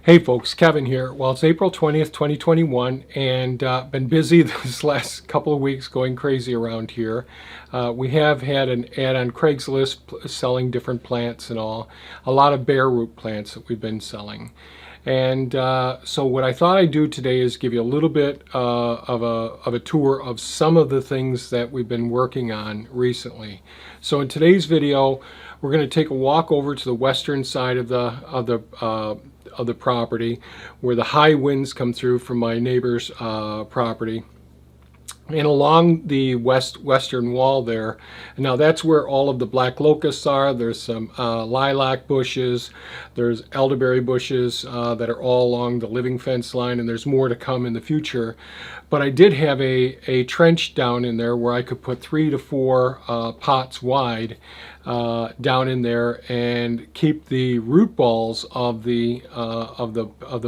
Hey folks, Kevin here. Well, it's April 20th, 2021, and been busy this last couple of weeks going crazy around here. We have had an ad on Craigslist selling different plants and all. A lot of bare root plants that we've been selling. And so what I thought I'd do today is give you a little bit of a tour of some of the things that we've been working on recently. So in today's video, we're going to take a walk over to the western side of the property where the high winds come through from my neighbor's property. And along the western wall there, now that's where all of the black locusts are. There's some lilac bushes, there's elderberry bushes that are all along the living fence line, and there's more to come in the future. But I did have a trench down in there where I could put 3 to 4 pots wide down in there and keep the root balls of the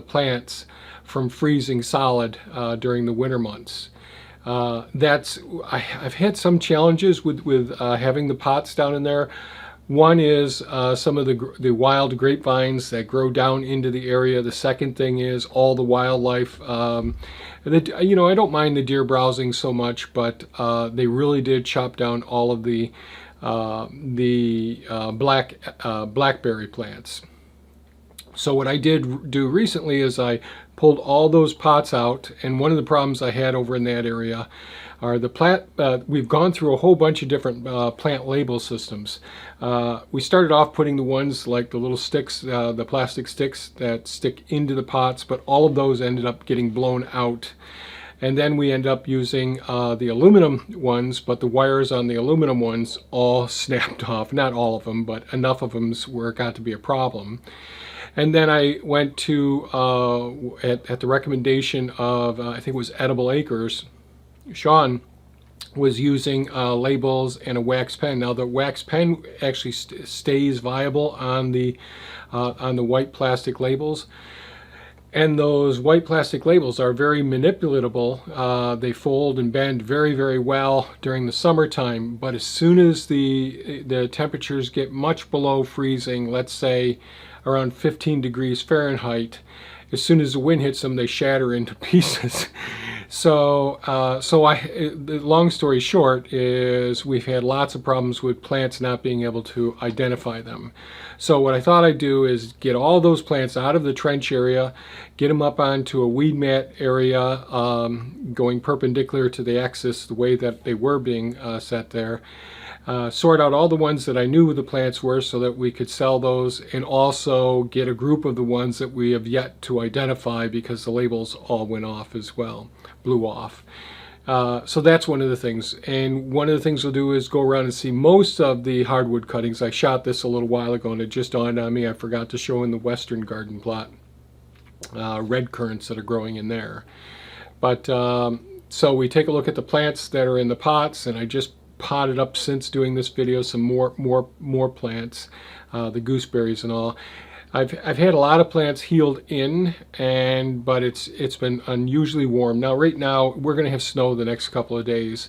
plants from freezing solid during the winter months. I've had some challenges with having the pots down in there. One is some of the wild grapevines that grow down into the area. The second thing is all the wildlife. I don't mind the deer browsing so much, but they really did chop down all of the blackberry plants. So what I did do recently is I pulled all those pots out, and one of the problems I had over in that area are the plant. We've gone through a whole bunch of different plant label systems. We started off putting the ones like the little sticks, the plastic sticks that stick into the pots, but all of those ended up getting blown out. And then we end up using the aluminum ones, but the wires on the aluminum ones all snapped off. Not all of them, but enough of them where it got to be a problem. And then I went to, at the recommendation of, I think it was Edible Acres, Sean was using labels and a wax pen. Now the wax pen actually stays viable on the white plastic labels. And those white plastic labels are very manipulatable. They fold and bend very, very well during the summertime. But as soon as the temperatures get much below freezing, let's say around 15 degrees Fahrenheit, as soon as the wind hits them, they shatter into pieces. So the long story short is we've had lots of problems with plants not being able to identify them. So what I thought I'd do is get all those plants out of the trench area, get them up onto a weed mat area, going perpendicular to the axis the way that they were being set there. Sort out all the ones that I knew the plants were so that we could sell those, and also get a group of the ones that we have yet to identify because the labels all went off as well, blew off. So that's one of the things. And one of the things we'll do is go around and see most of the hardwood cuttings. I shot this a little while ago and it just dawned on me I forgot to show in the western garden plot red currants that are growing in there. But so we take a look at the plants that are in the pots, and I just potted up since doing this video some more plants, the gooseberries and all. I've had a lot of plants healed in, but it's been unusually warm. Now right now we're going to have snow the next couple of days,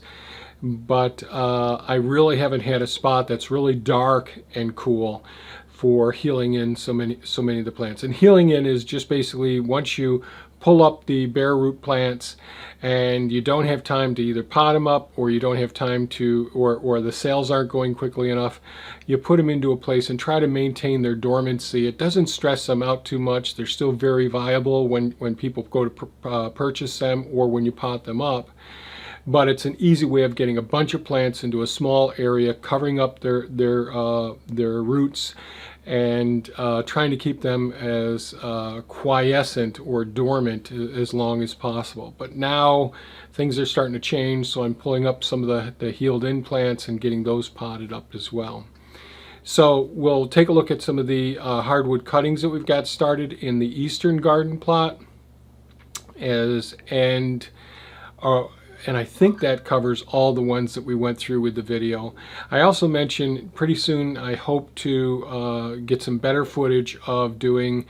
but I really haven't had a spot that's really dark and cool for healing in so many of the plants. And healing in is just basically once you pull up the bare root plants and you don't have time to either pot them up, or you don't have time to, or the sales aren't going quickly enough, you put them into a place and try to maintain their dormancy. It doesn't stress them out too much. They're still very viable when people go to purchase them or when you pot them up. But it's an easy way of getting a bunch of plants into a small area, covering up their roots, and trying to keep them as quiescent or dormant as long as possible. But now things are starting to change, so I'm pulling up some of the healed in plants and getting those potted up as well. So we'll take a look at some of the hardwood cuttings that we've got started in the eastern garden plot, and I think that covers all the ones that we went through with the video. I also mentioned pretty soon I hope to get some better footage of doing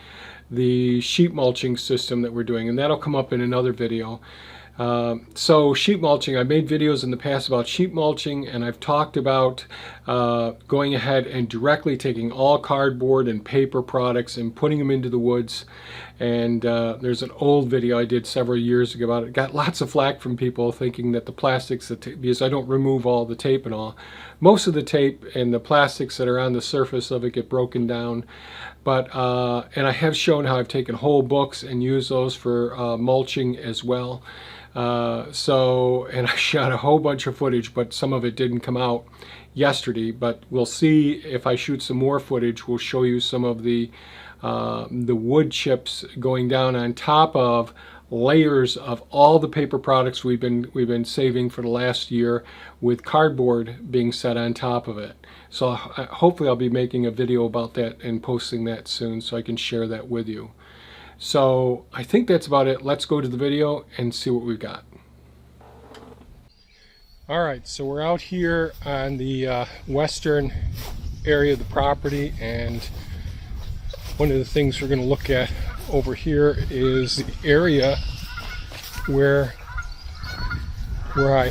the sheet mulching system that we're doing, and that'll come up in another video. So sheet mulching, I've made videos in the past about sheet mulching, and I've talked about going ahead and directly taking all cardboard and paper products and putting them into the woods. And there's an old video I did several years ago about it. Got lots of flack from people thinking that the plastics, because I don't remove all the tape and all. Most of the tape and the plastics that are on the surface of it get broken down. But and I have shown how I've taken whole books and used those for mulching as well. And I shot a whole bunch of footage, but some of it didn't come out yesterday. But we'll see if I shoot some more footage. We'll show you some of the wood chips going down on top of layers of all the paper products we've been saving for the last year, with cardboard being set on top of it. So hopefully I'll be making a video about that and posting that soon so I can share that with you. So I think that's about it. Let's go to the video and see what we've got. Alright, so we're out here on the western area of the property, and one of the things we're going to look at over here is the area where I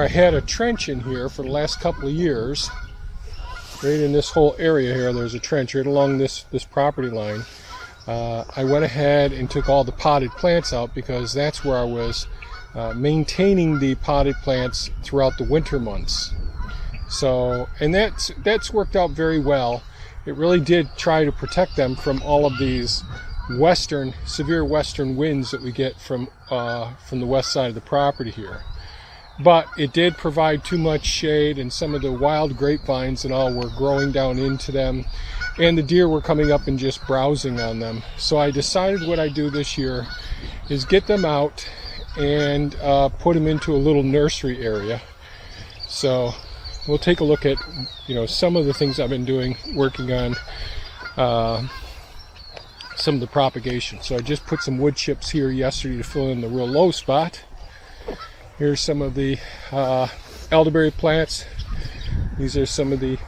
had a trench in here for the last couple of years. Right in this whole area here, there's a trench right along this property line. I went ahead and took all the potted plants out because that's where I was maintaining the potted plants throughout the winter months. So, and that's worked out very well. It really did try to protect them from all of these severe western winds that we get from the west side of the property here. But it did provide too much shade, and some of the wild grapevines and all were growing down into them, and the deer were coming up and just browsing on them. So I decided what I do this year is get them out and put them into a little nursery area. So we'll take a look at, some of the things I've been doing, working on some of the propagation. So I just put some wood chips here yesterday to fill in the real low spot. Here's some of the elderberry plants. These are some of the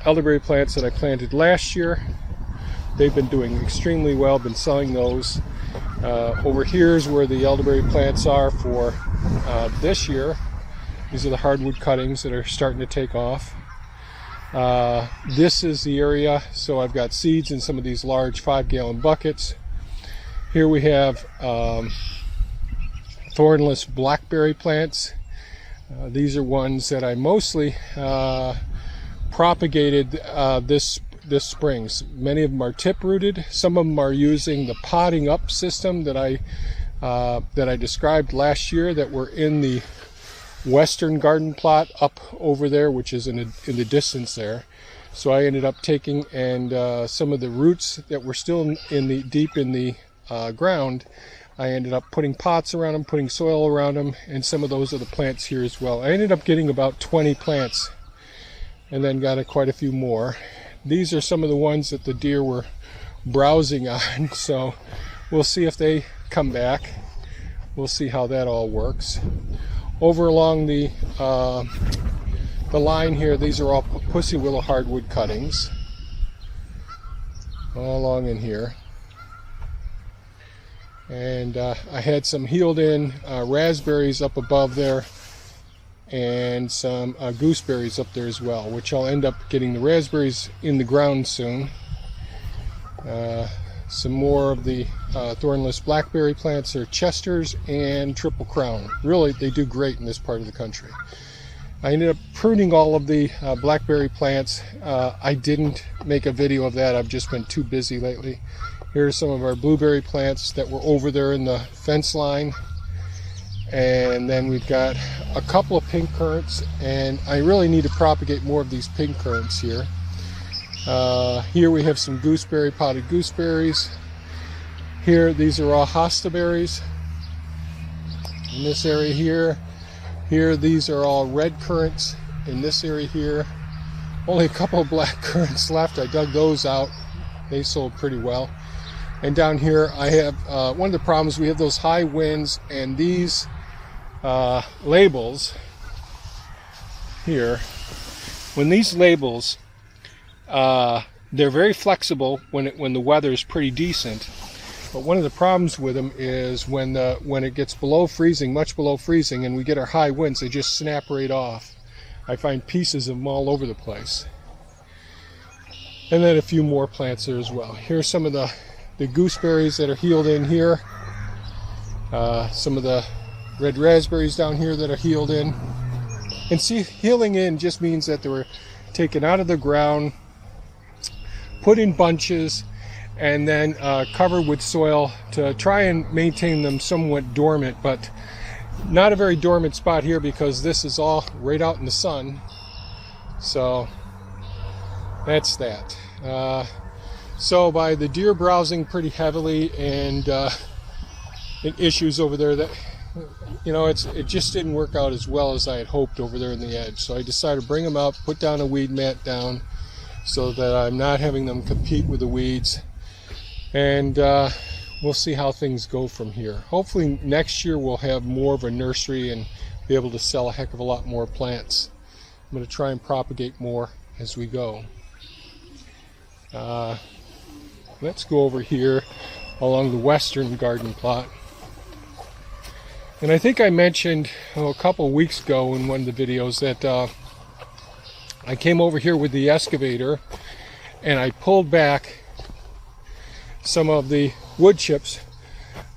elderberry plants that I planted last year. They've been doing extremely well, been selling those. Over here is where the elderberry plants are for this year. These are the hardwood cuttings that are starting to take off. This is the area, so I've got seeds in some of these large 5-gallon buckets. Here we have thornless blackberry plants. These are ones that I mostly propagated this spring. Many of them are tip rooted. Some of them are using the potting up system that I described last year, that were in the western garden plot up over there, which is in the distance there. So I ended up taking some of the roots that were still deep in the ground. I ended up putting pots around them, putting soil around them, and some of those are the plants here as well. I ended up getting about 20 plants, and then got quite a few more. These are some of the ones that the deer were browsing on, so we'll see if they come back. We'll see how that all works. Over along the line here, these are all pussy willow hardwood cuttings, all along in here. And I had some healed in raspberries up above there, and some gooseberries up there as well, which I'll end up getting the raspberries in the ground soon. Some more of the thornless blackberry plants are Chesters and Triple Crown. Really, they do great in this part of the country. I ended up pruning all of the blackberry plants. I didn't make a video of that. I've just been too busy lately. Here's some of our blueberry plants that were over there in the fence line. And then we've got a couple of pink currants, and I really need to propagate more of these pink currants here. Here we have some potted gooseberries. Here, these are all hosta berries. In this area here, these are all red currants. In this area here, only a couple of black currants left. I dug those out. They sold pretty well. And down here I have, one of the problems, we have those high winds, and these labels here, when these labels, they're very flexible when the weather is pretty decent. But one of the problems with them is when it gets below freezing, much below freezing, and we get our high winds, they just snap right off. I find pieces of them all over the place. And then a few more plants there as well. Here's some of the gooseberries that are healed in here. Some of the red raspberries down here that are healed in. And see, healing in just means that they were taken out of the ground, put in bunches, and then covered with soil to try and maintain them somewhat dormant, but not a very dormant spot here because this is all right out in the sun. So that's that. So by the deer browsing pretty heavily and issues over there, that it just didn't work out as well as I had hoped over there in the edge. So I decided to bring them up, put down a weed mat down so that I'm not having them compete with the weeds. And we'll see how things go from here. Hopefully next year we'll have more of a nursery and be able to sell a heck of a lot more plants. I'm going to try and propagate more as we go. Let's go over here along the western garden plot. And I think I mentioned a couple weeks ago in one of the videos that I came over here with the excavator and I pulled back some of the wood chips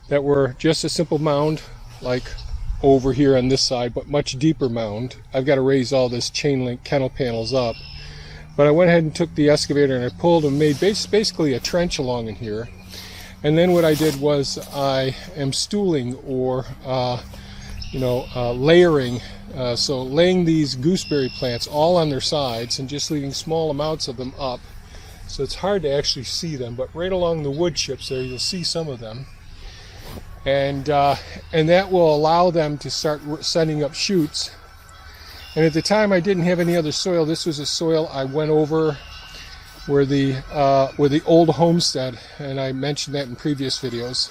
that were just a simple mound like over here on this side, but much deeper mound. I've got to raise all this chain link kennel panels up, but I went ahead and took the excavator and I pulled and made basically a trench along in here. And then what I did was I am stooling or layering, so laying these gooseberry plants all on their sides and just leaving small amounts of them up. So it's hard to actually see them, but right along the wood chips there you'll see some of them. And that will allow them to start sending up shoots. And at the time I didn't have any other soil. This was a soil I went over where the old homestead, and I mentioned that in previous videos,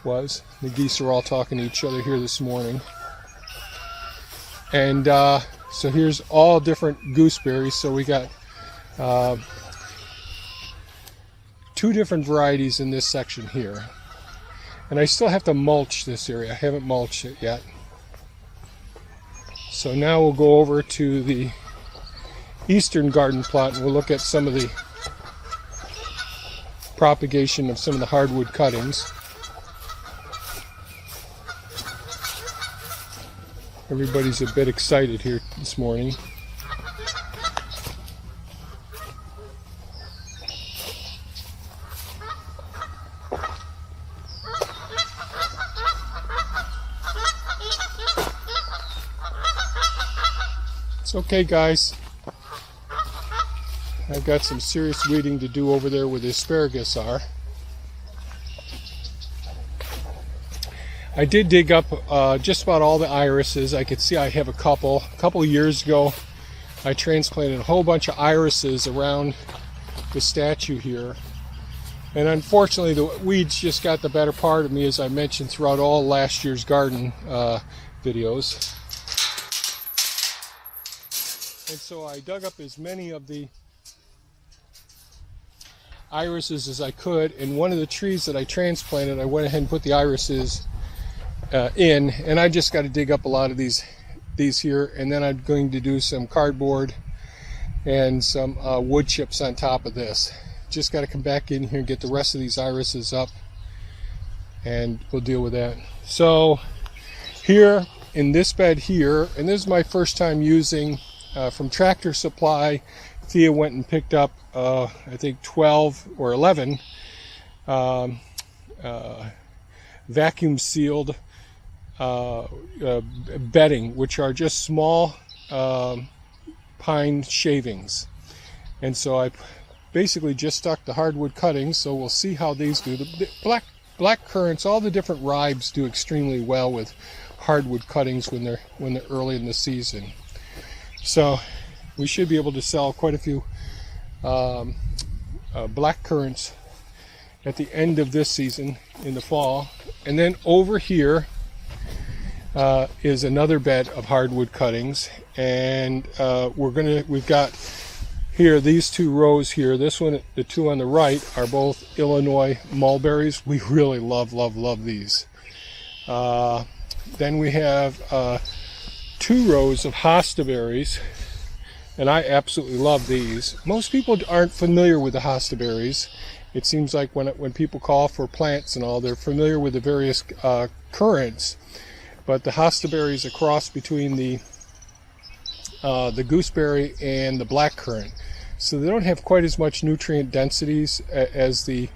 was. The geese are all talking to each other here this morning. And so here's all different gooseberries. So we got 2 different varieties in this section here. And I still have to mulch this area. I haven't mulched it yet. So now we'll go over to the eastern garden plot and we'll look at some of the propagation of some of the hardwood cuttings. Everybody's a bit excited here this morning. It's okay, guys. I've got some serious weeding to do over there where the asparagus are. I did dig up just about all the irises. I could see I have a couple. A couple of years ago, I transplanted a whole bunch of irises around the statue here. And unfortunately, the weeds just got the better part of me, as I mentioned throughout all last year's garden videos. And so I dug up as many of the irises as I could, and one of the trees that I transplanted, I went ahead and put the irises in, and I just got to dig up a lot of these here, and then I'm going to do some cardboard and some wood chips on top of this. Just got to come back in here and get the rest of these irises up, and we'll deal with that. So here in this bed here, and this is my first time using from Tractor Supply, Thea went and picked up I think 12 or 11 vacuum sealed bedding, which are just small pine shavings. And so I basically just stuck the hardwood cuttings, so we'll see how these do. The black currants, all the different ribes do extremely well with hardwood cuttings when they're early in the season. So we should be able to sell quite a few black currants at the end of this season in the fall. And then over here is another bed of hardwood cuttings, and we've got here these 2 rows here. This one, the 2 on the right, are both Illinois mulberries. We really love these. Then we have 2 rows of hosta berries, and I absolutely love these. Most people aren't familiar with the hosta berries. It seems like when people call for plants and all, they're familiar with the various currants, but the hosta berry is a cross between the gooseberry and the black currant. So they don't have quite as much nutrient densities as the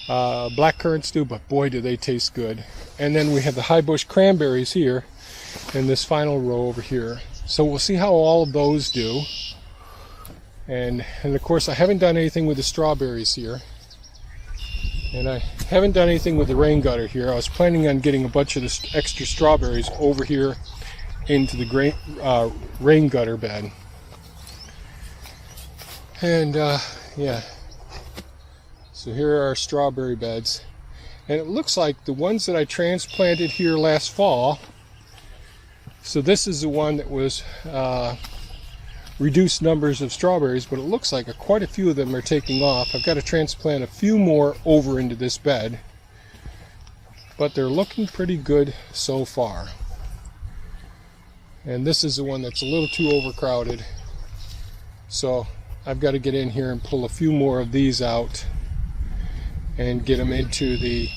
black currants do, but boy do they taste good. And then we have the high bush cranberries here in this final row over here. So we'll see how all of those do. And of course I haven't done anything with the strawberries here. And I haven't done anything with the rain gutter here. I was planning on getting a bunch of the extra strawberries over here into the rain gutter bed. And yeah, so here are our strawberry beds. And it looks like the ones that I transplanted here last fall, so this is the one that was reduced numbers of strawberries, but it looks like quite a few of them are taking off. I've got to transplant a few more over into this bed, but they're looking pretty good so far. And this is the one that's a little too overcrowded, so I've got to get in here and pull a few more of these out and get them into the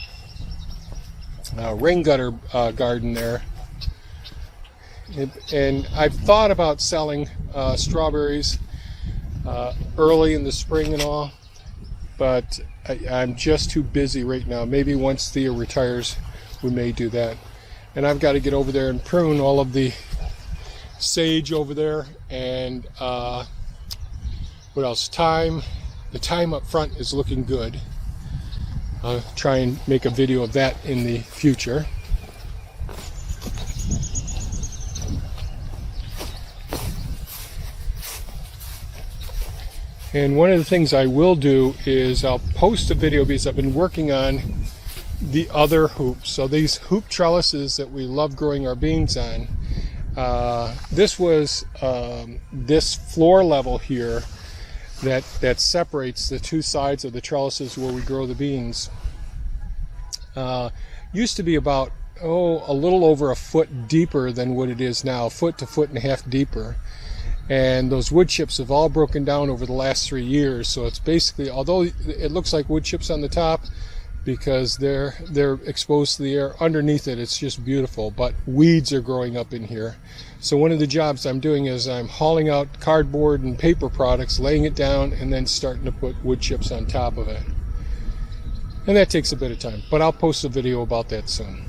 rain gutter garden there. And I've thought about selling strawberries early in the spring and all, but I'm just too busy right now.Maybe once Thea retires, we may do that. And I've got to get over there and prune all of the sage over there, and what else? Thyme. The thyme up front is looking good. I'll try and make a video of that in the future. And one of the things I will do is I'll post a video, because I've been working on the other hoops. So these hoop trellises that we love growing our beans on, this was this floor level here that separates the 2 sides of the trellises where we grow the beans. Used to be about a little over a foot deeper than what it is now, 1 foot to 1.5 foot deeper. And those wood chips have all broken down over the last 3 years. So it's basically, although it looks like wood chips on the top because they're exposed to the air, underneath it it's just beautiful, but weeds are growing up in here. So one of the jobs I'm doing is I'm hauling out cardboard and paper products, laying it down, and then starting to put wood chips on top of it. And that takes a bit of time, but I'll post a video about that soon.